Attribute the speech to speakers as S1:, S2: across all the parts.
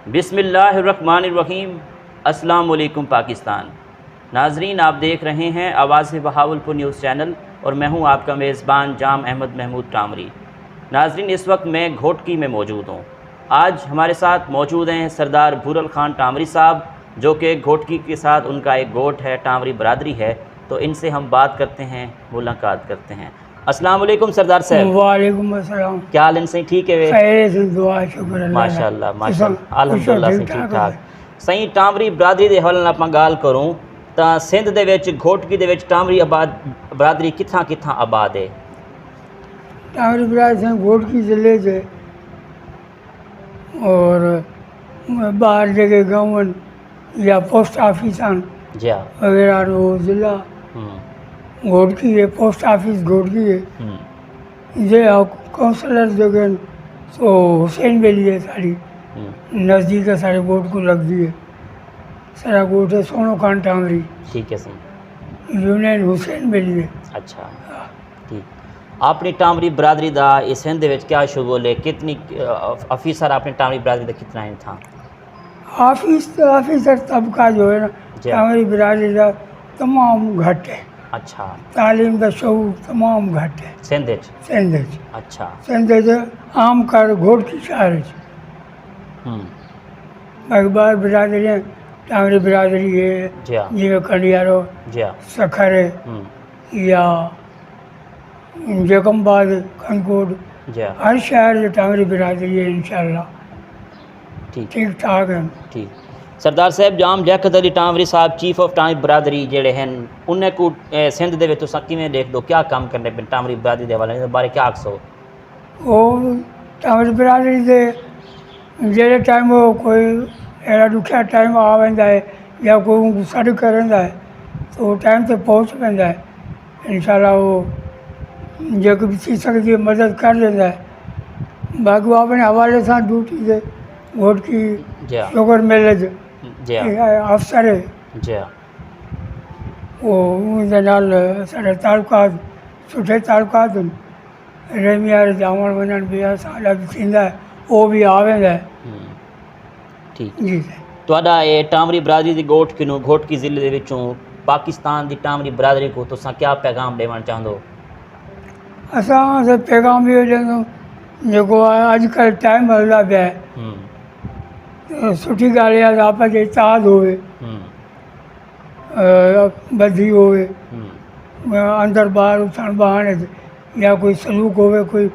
S1: बिस्मिल्लाहिर्रहमानिर्रहीम। अस्सलाम वालेकुम पाकिस्तान। नाजरीन, आप देख रहे हैं आवाज़ बहावलपुर न्यूज़ चैनल और मैं हूं आपका मेज़बान जाम अहमद महमूद टामरी। नाजरीन, इस वक्त मैं घोटकी में मौजूद हूं। आज हमारे साथ मौजूद हैं सरदार भूरल खान टामरी साहब, जो कि घोटकी के साथ उनका एक गोट है, टामरी बरादरी है। तो इनसे हम बात करते हैं, मुलाकात करते हैं। अस्सलाम वालेकुम सरदार साहब।
S2: वालेकुम अस्सलाम।
S1: क्या हाल इनसे? ठीक है वे?
S2: खैर से दुआ शुक्र अल्लाह
S1: माशाअल्लाह माशाअल्लाह, अल्हम्दुलिल्लाह से ठीक ठाक। सही टामरी बरादरी दे हवाले नाल आपां गाल करूं तां सिंध दे विच घोटकी दे विच टामरी बरादरी कित्थां कित्थां आबाद है?
S2: टामरी बरादरी घोटकी ज़िले से और बाहर जगह गाँव या पोस्ट ऑफिस
S1: जी हाँ।
S2: वगैरह वो ज़िला घोटकी है, पोस्ट ऑफिस घोटकी है। ये काउंसलर जगह तो हुसैन वैली है सारी नज़दीक है, सारे गोट को लग दी है। सारा गोट है सोनो खान टामरी।
S1: ठीक है सही।
S2: यूनियन हुसैन वैली है।
S1: अच्छा ठीक। अपनी टामरी बरादरी दा इस सिंध दे विच क्या शुगल है? कितनी अफीसर अपनी टामरी बरादरी दा कितना है था?
S2: ऑफिसर तबका जो है ना टामरी बरादरी का तमाम घट है।
S1: अच्छा।
S2: तालीम का शऊर तमाम घट है
S1: सिंध विच?
S2: सिंध च।
S1: अच्छा।
S2: सिंध च आम कर घोटकी शहर च बार बिरादरियाँ टामरी बिरादरी है,
S1: जी हाँ।
S2: जिमें कंडियारो
S1: जी हाँ।
S2: सखर है या जकमबाद खनकोट,
S1: जी हाँ।
S2: हर शहर जो टामरी बिरादरी है इंशाअल्लाह
S1: ठीक
S2: ठीक ठाक है।
S1: ठीक। सरदार साहब जाम जैकत अली टामरी साहब चीफ ऑफ टामरी बरादरी जेड़े हैं उन्हें को सिंध दे विच तुसां किवें देख दो, क्या काम करने पे टामरी बरादरी दे हवाले बारे क्या आखसो?
S2: वो टामरी बिरादरी दे जेड़े टाइम वो कोई अड़ा दुखिया टाइम आ वेंदा है या कोई सॾु करंदा है तो वो टाइम ते पहुंच वेंदा है इंशाअल्लाह। वो जेको भी थी सकती है मदद कर देंदा है। बाक़ी वो अपने हवाले से ड्यूटी से घोटकी
S1: जी हाँ।
S2: शुगर मेले च
S1: जी हाँ।
S2: अफसर है
S1: जी हाँ।
S2: वो उनके नाल साढ़े तालुकात सुठे तालुकात रेमियार जावण वञण बि साल बि थींदा है, वो भी आ वेंदा है।
S1: ठीक।
S2: जी
S1: तुहाडा ये टामरी बरादरी दी गोट किनू घोटकी ज़िले दे विचों पाकिस्तान दी टामरी बरादरी को तुसां क्या पैगाम ॾेवण चाहंदो?
S2: असां से पैगाम इहो ॾींदो जेको आहे अॼुकल्ह टाइम हलंदा पिया आहे त सुठी ॻाल्हि आहे त आपस जो इतिहाद होवे, ॿधी होवे, अंदरि ॿाहिरि उथण बहाने या कोई सलूक होवे, कोई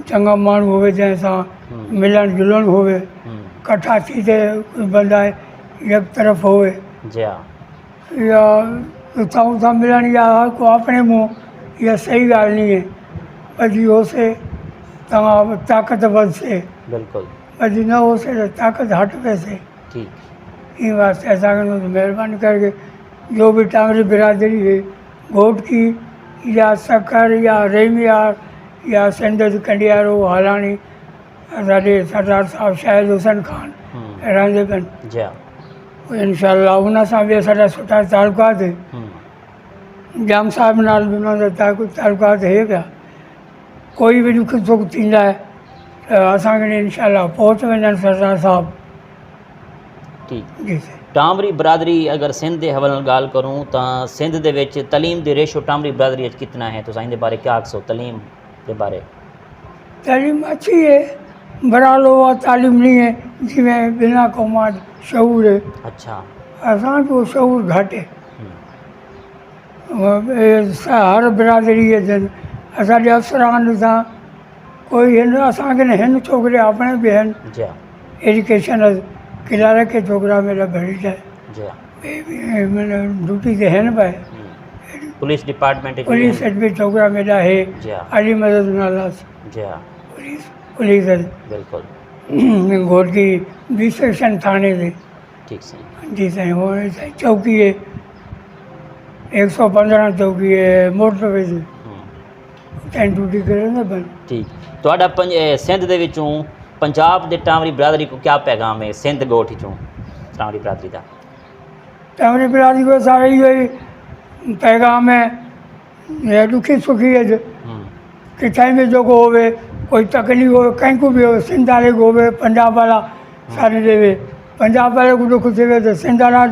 S2: चङा माण्हू होवे जंहिंसां मिलणु जुलणु होवे, इकट्ठा थी ते कोई बंदा एक तरफ़ होवे
S1: जी हाँ।
S2: या उथां उथां मिलण या हर को अपने मुंह इहा सही ॻाल्हि नहीं है। ॿधी होसे तव्हां ताक़त वधसे,
S1: बिल्कुल।
S2: ॿधी न होसे तो ताक़त हट वैसे।
S1: ठीक।
S2: इन वास्ते असांखे महिरबानी करके जो भी टामरी बिरादरी है घोटकी या सखर या रेमियार या सिंध कंडियारो हालाणी असांजे सरदार साहब शाहिद हुसैन खान रहंदे पिया
S1: जी हाँ।
S2: इंशाअल्लाह उन सां बि असांजा सुठा तालुकात जाम साहब नाल बि उन्हनि जा तालुकात है पिया। कोई भी दुख सुख थींदा है त असांखे इंशाअल्लाह पहुच वञनि सरदार साहब।
S1: ठीक।
S2: जी
S1: टामरी बरादरी अगर सिंध के हवाले नाल गाल करूँ तो सिंध दे विच तलीम दी रेशो टामरी बरादरी विच कितना है? तुसां इहदे बारे क्या आखसो तलीम के बारे?
S2: तालीम अच्छी है, बड़ा लोग तालीम नहीं है जिमें बिना कौमात शऊर है।
S1: अच्छा।
S2: असां को शऊर घट है। हर बिरादरी है जन असांजे अफसरान सां कोई हिन असांखे न हिन छोकिरे अपने भी आहिनि
S1: जी हाँ।
S2: एजुकेशन किलारे के छोकिरा मेरा भरी जाए
S1: जी हाँ।
S2: मैंने ड्यूटी ते हिन पाए
S1: पुलिस डिपार्टमेंट
S2: पुलिस भी छोकिरा मेरा है
S1: जी हाँ।
S2: अली मदद नालास
S1: जी हाँ।
S2: पुलिस पुलिस
S1: बिल्कुल।
S2: घोटकी बी सेक्शन थाने से।
S1: ठीक सही।
S2: जी साईं वो साईं चौकी है 115 चौकी है मोटरवे से टाइम ड्यूटी करे ना बन।
S1: ठीक। तुहाडा सिंध दे विचों पंजाब दे टामरी बरादरी को क्या पैगाम है? सिंध गोठ चों टामरी बरादरी का
S2: टामरी बिरादरी को सारा ही पैगाम है ये दुखी सुखी है किथे में जो होवे कोई तकलीफ़ हो कहीं को भी हो सिंध वाले को हो पंजाब वाला सारे देवे पंजाब वाले को दुख थे तो सिंध वाला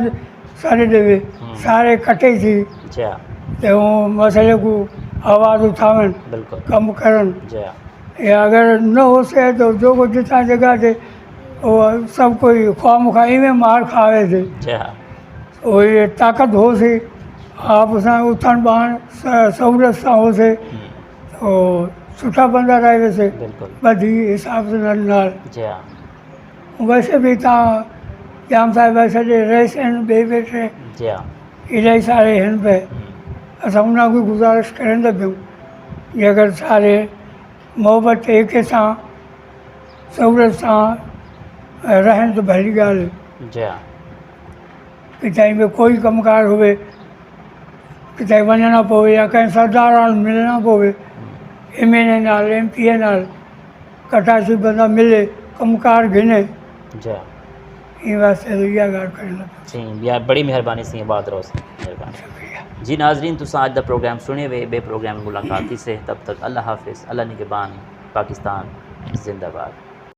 S2: सारे देवे सारे इकट्ठे थी
S1: जी हाँ
S2: तो वो मसले को आवाज़ उठावन
S1: बिल्कुल
S2: कम करन
S1: जी हाँ
S2: या अगर न हो सके तो जो को जितना जगह थे वो सब कोई ख्वा मुखाई में मार खावे थे
S1: जी हाँ
S2: वो ये ताकत हो सी आप उस उथण बहण सहूलियत सां हो से तो सुठा बंदा रहे वैसे
S1: बिल्कुल
S2: बधी हिसाब से नाल
S1: जी हाँ
S2: वैसे भी तव्हां जाम साहिब वैसे रहीस आहिनि ॿिए वेठे
S1: जी हाँ
S2: इलाही सारे आहिनि पे असां उन खां गुज़ारिश करंदा पियूं कि अगरि सारे मोहबत एक सां सहूलियत सां रहनि त भली ॻाल्हि
S1: जी हाँ
S2: किथे में कोई कमकार हुए किथे वञणु पवे या कंहिं सरदार नाल मिलणु पवे MLA नाल MP नाल कटासी बंदा मिले कमकार गिने
S1: जी हाँ
S2: इन वास्ते तो इहा ॻाल्हि करंदा
S1: जी यार बड़ी मेहरबानी सी बात रोज़ मेहरबानी
S2: शुक्रिया
S1: जी नाजरीन तुसां अज दा प्रोग्राम सुने वे बे प्रोग्राम मुलाकाती से तब तक अल्लाह हाफिज़ अल्लाह निगहबान पाकिस्तान जिंदाबाद।